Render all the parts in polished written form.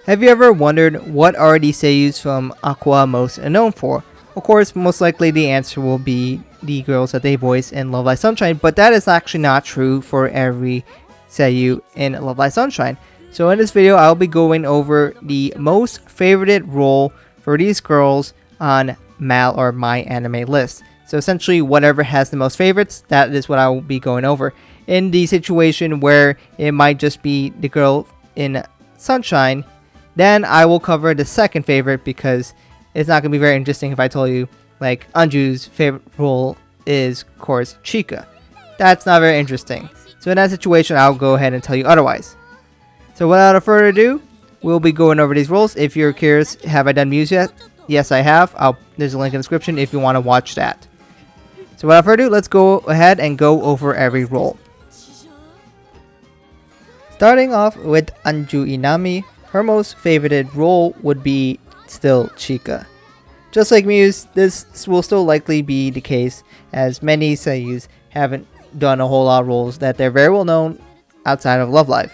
Have you ever wondered what are the seiyus from Aqours most known for? Of course, most likely the answer will be the girls that they voice in Love Live Sunshine, but that is actually not true for every seiyuu in Love Live Sunshine. So in this video, I'll be going over the most favorited role for these girls on Mal or My Anime list. So essentially, whatever has the most favorites, that is what I will be going over. In the situation where it might just be the girl in Sunshine, then I will cover the second favorite because it's not going to be very interesting if I told you, like, Anju's favorite role is, of course, Chika. That's not very interesting. So in that situation, I'll go ahead and tell you otherwise. So without further ado, we'll be going over these roles. If you're curious, have I done Muse yet? Yes, I have. There's a link in the description if you want to watch that. So without further ado, let's go ahead and go over every role. Starting off with Anju Inami, her most favorited role would be still Chika. Just like Muse, this will still likely be the case as many seiyus haven't done a whole lot of roles that they're very well known outside of Love Live.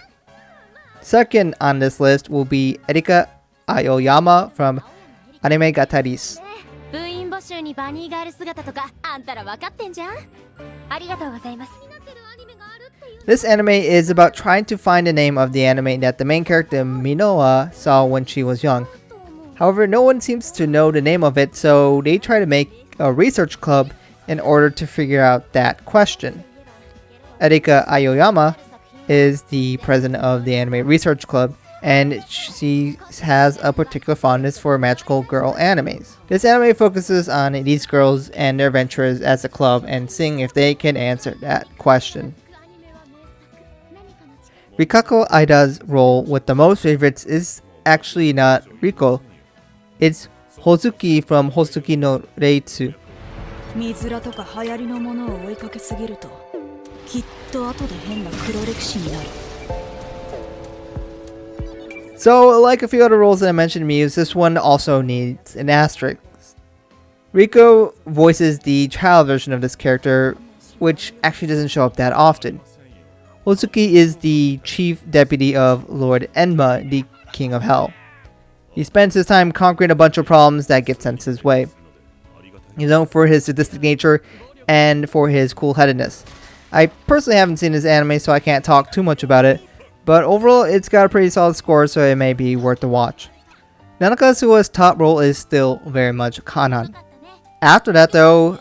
Second on this list will be Erika Aoyama from Animegataris. This anime is about trying to find the name of the anime that the main character Minoa saw when she was young. However, no one seems to know the name of it, so they try to make a research club in order to figure out that question. Erika Aoyama is the president of the anime research club, and she has a particular fondness for magical girl animes. This anime focuses on these girls and their adventures as a club and seeing if they can answer that question. Rikako Aida's role with the most favorites is actually not Riko, it's Hoozuki from Hoozuki no Reitetsu. So, like a few other roles that I mentioned in Muse, this one also needs an asterisk. Riko voices the child version of this character, which actually doesn't show up that often. Hoozuki is the chief deputy of Lord Tenma, the King of Hell. He spends his time conquering a bunch of problems that get sent his way. He's known for his sadistic nature and for his cool-headedness. I personally haven't seen his anime, so I can't talk too much about it, but overall it's got a pretty solid score, so it may be worth the watch. Nanaka's top role is still very much Kanan. After that though,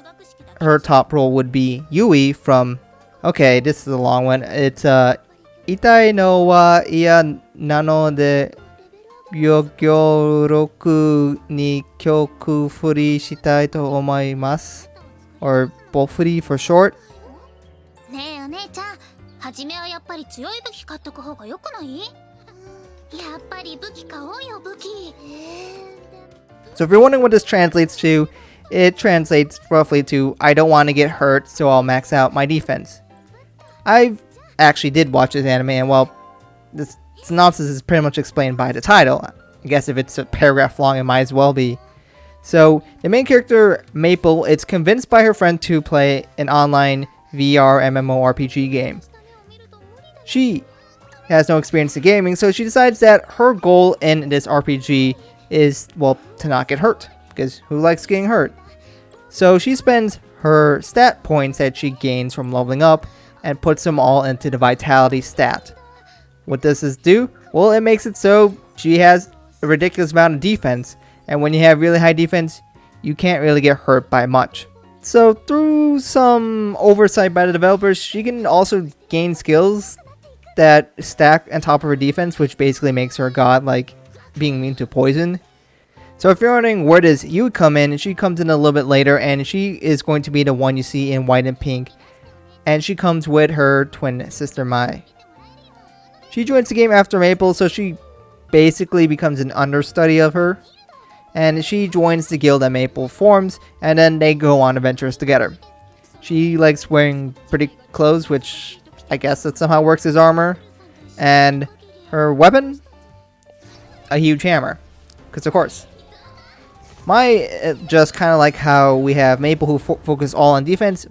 her top role would be Yui from, okay, this is a long one, it's Itai no wa iya nano de Bougyoryoku ni Kyokufuri Shitai to Omoimasu, or Bofuri for short. So if you're wondering what this translates to, it translates roughly to, I don't want to get hurt, so I'll max out my defense. I actually did watch this anime, and well, this synopsis is pretty much explained by the title. I guess if it's a paragraph long, it might as well be. So the main character, Maple, is convinced by her friend to play an online VR MMORPG game. She has no experience in gaming, so she decides that her goal in this RPG is, well, to not get hurt, because who likes getting hurt? So she spends her stat points that she gains from leveling up and puts them all into the vitality stat. What does this do? Well, it makes it so she has a ridiculous amount of defense, and when you have really high defense, you can't really get hurt by much. So through some oversight by the developers, she can also gain skills that stack on top of her defense, which basically makes her a god, like being immune to poison. So if you're wondering where does Yui come in, she comes in a little bit later, and she is going to be the one you see in white and pink, and she comes with her twin sister Mai. She joins the game after Maple, so she basically becomes an understudy of her, and she joins the guild that Maple forms, and then they go on adventures together. She likes wearing pretty clothes, which I guess that somehow works as armor, and her weapon, a huge hammer, because of course. Mai, just kind of like how we have Maple who focus all on defense,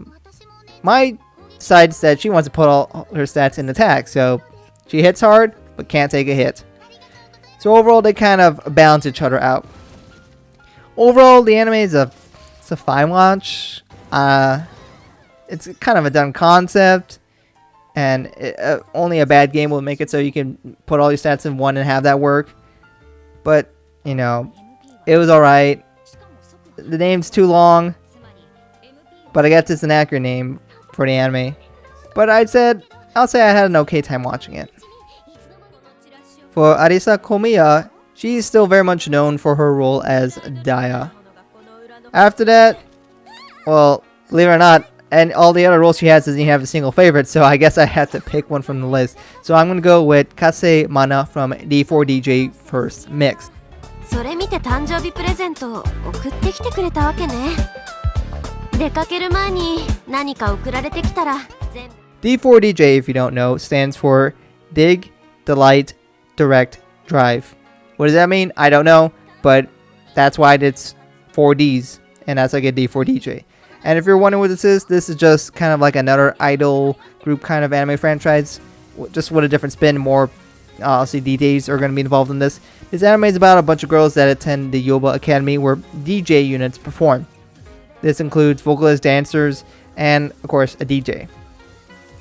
Mai decides that she wants to put all her stats in attack, so she hits hard but can't take a hit. So overall, they kind of balance each other out. Overall, the anime is it's a fine watch. It's kind of a dumb concept, and only a bad game will make it so you can put all your stats in one and have that work. But, you know, it was alright. The name's too long, but I guess it's an accurate name for the anime. But I'll say I had an okay time watching it. For Arisa Komiya, she's still very much known for her role as Daya. After that, well, believe it or not, and all the other roles she has doesn't even have a single favorite, so I guess I had to pick one from the list. So I'm gonna go with Kase Mana from D4DJ First Mix. D4DJ, if you don't know, stands for Dig, Delight, Direct, Drive. What does that mean? I don't know, but that's why it's 4 Ds, and that's like a D4DJ. And if you're wondering what this is just kind of like another idol group kind of anime franchise, just with a different spin. More, obviously, DJs are going to be involved in this. This anime is about a bunch of girls that attend the Yoba Academy where DJ units perform. This includes vocalists, dancers, and, of course, a DJ.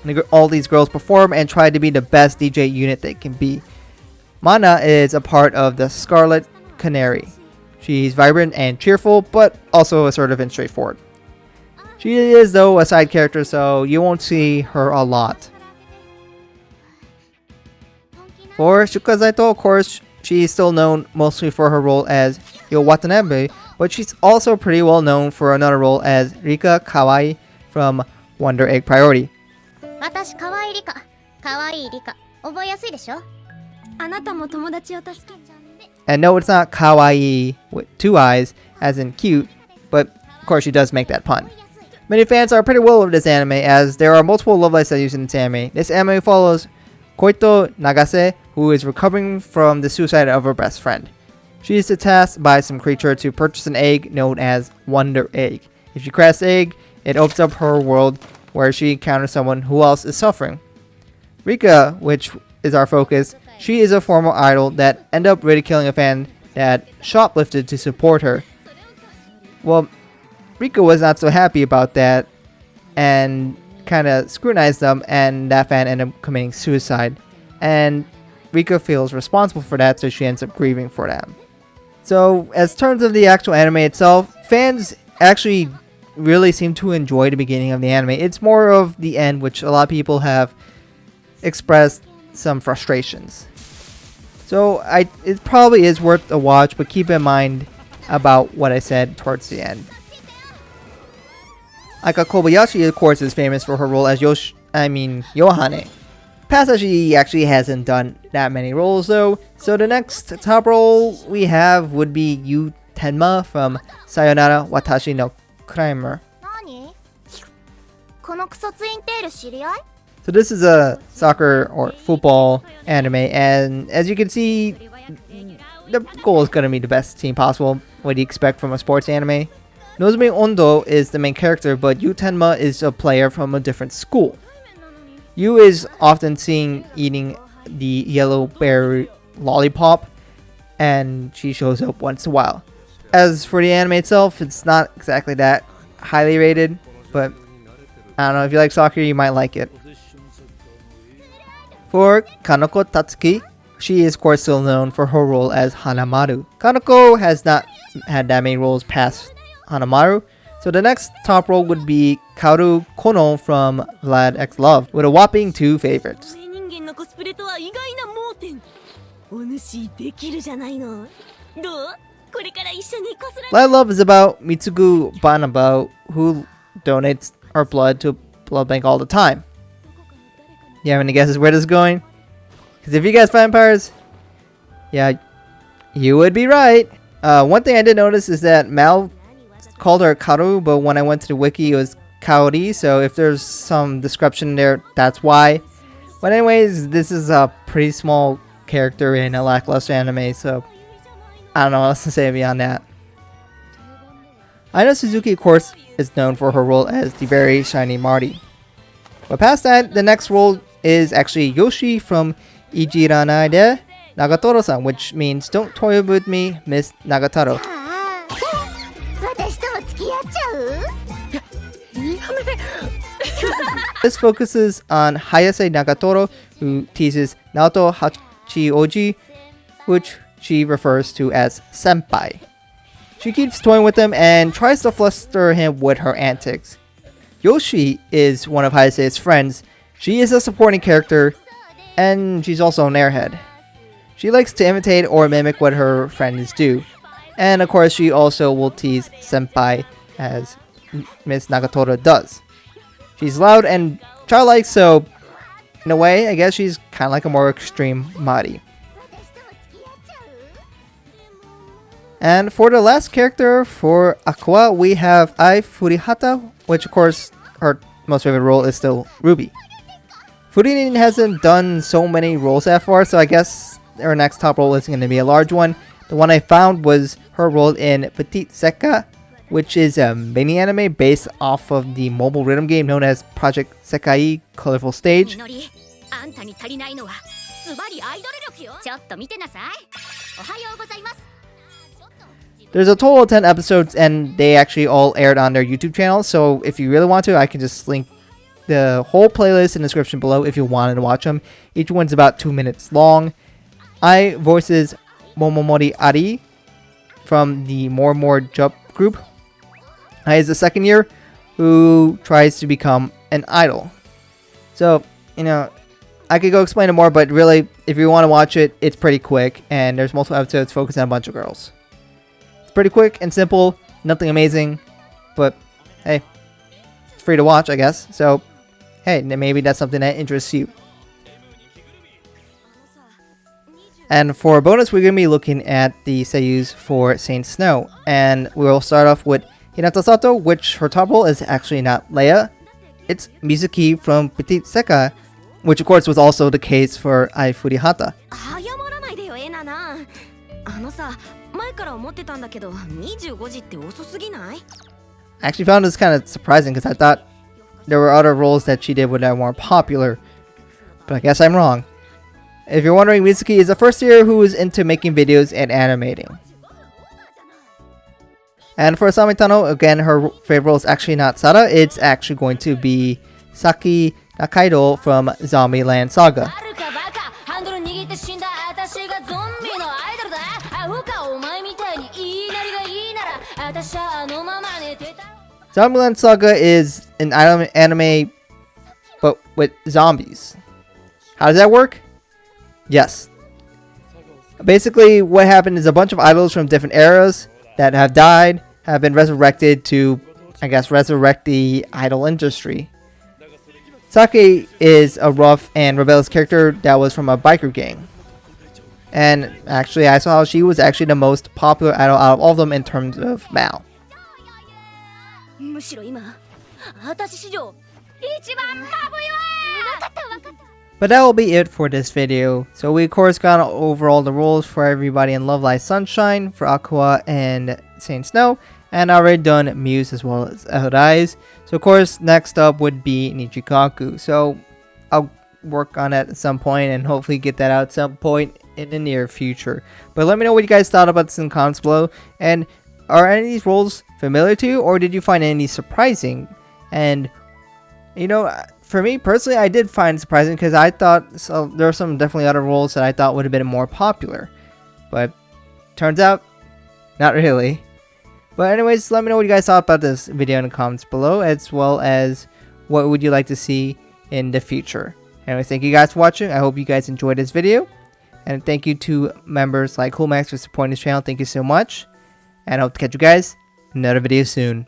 And all these girls perform and try to be the best DJ unit they can be. Mana is a part of the Scarlet Canary. She's vibrant and cheerful, but also assertive and straightforward. She is, though, a side character, so you won't see her a lot. For Shuka Saitou, of course, she's still known mostly for her role as Yo Watanabe, but she's also pretty well known for another role as Rika Kawai from Wonder Egg Priority. Watashi Kawai Rika. Kawai Rika. 覚えやすいでしょ? あなたも友達を助け. And no, it's not kawaii with 2 eyes, as in cute, but of course she does make that pun. Many fans are pretty well with this anime, as there are multiple love lives that are used in this anime. This anime follows Koito Nagase, who is recovering from the suicide of her best friend. She is tasked by some creature to purchase an egg known as Wonder Egg. If she cracks the egg, it opens up her world where she encounters someone who else is suffering. Rika, which is our focus, she is a former idol that ended up ridiculing a fan that shoplifted to support her. Well, Rika was not so happy about that and kind of scrutinized them, and that fan ended up committing suicide. And Rika feels responsible for that, so she ends up grieving for that. So, as terms of the actual anime itself, fans actually really seem to enjoy the beginning of the anime. It's more of the end, which a lot of people have expressed some frustrations. So, it probably is worth a watch, but keep in mind about what I said towards the end. Aika Kobayashi, of course, is famous for her role as Yohane. Past that, she actually hasn't done that many roles though. So the next top role we have would be Tenma from Sayonara Watashi no Kramer. So this is a soccer or football anime, and as you can see, the goal is going to be the best team possible. What do you expect from a sports anime? Nozomi Ondo is the main character, but Tenma is a player from a different school. Yu is often seen eating the yellow berry lollipop, and she shows up once in a while. As for the anime itself, it's not exactly that highly rated, but I don't know, if you like soccer, you might like it. For Kanoko Tatsuki, she is of course still known for her role as Hanamaru. Kanoko has not had that many roles past Hanamaru, so the next top role would be Kaoru Kono from Vlad X Love, with a whopping 2 favorites. Vlad Love is about Mitsugu Banaba, who donates her blood to a blood bank all the time. You have any guesses where this is going? Because if you guess vampires, yeah, you would be right. One thing I did notice is that Mal called her Kaoru, but when I went to the wiki, it was Kaori. So if there's some description there, that's why. But anyways, this is a pretty small character in a lackluster anime, so I don't know what else to say beyond that. Aida Suzuki, of course, is known for her role as the very shiny Marty. But past that, the next role is actually Yoshi from Ijiranai de Nagatoro-san, which means don't toy with me, Miss Nagatoro. 私とも付き合っちゃう This focuses on Hayase Nagatoro, who teases Naoto Hachioji, which she refers to as senpai. She keeps toying with him and tries to fluster him with her antics. Yoshi is one of Hayase's friends. She is a supporting character, and she's also an airhead. She likes to imitate or mimic what her friends do. And of course, she also will tease senpai as Miss Nagatoro does. She's loud and childlike, so in a way, I guess she's kind of like a more extreme Mari. And for the last character, for Aqours, we have Ai Furihata, which of course, her most favorite role is still Ruby. Furinin hasn't done so many roles that far, so I guess her next top role is going to be a large one. The one I found was her role in Petite Sekka, which is a mini anime based off of the mobile rhythm game known as Project Sekai Colorful Stage. There's a total of 10 episodes and they actually all aired on their YouTube channel, so if you really want to, I can just link the whole playlist in the description below if you wanted to watch them. Each one's about 2 minutes long. I voices Momomori Ari from the More Jump group. I is a second year who tries to become an idol. So, you know, I could go explain it more, but really, if you want to watch it, it's pretty quick, and there's multiple episodes focused on a bunch of girls. It's pretty quick and simple, nothing amazing, but hey, it's free to watch, I guess. So, hey, maybe that's something that interests you. And for a bonus, we're going to be looking at the seiyus for Saint Snow, and we'll start off with Hinata Sato, which her top role is actually not Leia. It's Mizuki from Petite Sekka, which of course was also the case for Ai Furihata. I actually found this kind of surprising because I thought there were other roles that she did that were more popular, but I guess I'm wrong. If you're wondering, Mizuki is a first year who is into making videos and animating. And for Samitano, again, her favorite role is actually not Sara, it's actually going to be Saki Nakaido from Zombieland Saga. Zombieland Saga is an anime, but with zombies. How does that work? Yes. Basically, what happened is a bunch of idols from different eras that have died have been resurrected to, I guess, resurrect the idol industry. Saki is a rough and rebellious character that was from a biker gang. And actually, I saw how she was actually the most popular idol out of all of them in terms of Mao. But that will be it for this video. So we of course got over all the roles for everybody in Love Live Sunshine, for Aqours and Saint Snow, and I already done Muse as well as Arise. So of course next up would be Nichikaku. So I'll work on that at some point and hopefully get that out at some point in the near future. But let me know what you guys thought about this in the comments below. And are any of these roles familiar to you, or did you find any surprising? And you know, for me personally, I did find it surprising because I thought there were some definitely other roles that I thought would have been more popular, but turns out not really. But anyways, let me know what you guys thought about this video in the comments below, as well as what would you like to see in the future. Anyway, thank you guys for watching. I hope you guys enjoyed this video, and thank you to members like Coolmax for supporting this channel. Thank you so much, and I hope to catch you guys in another video soon.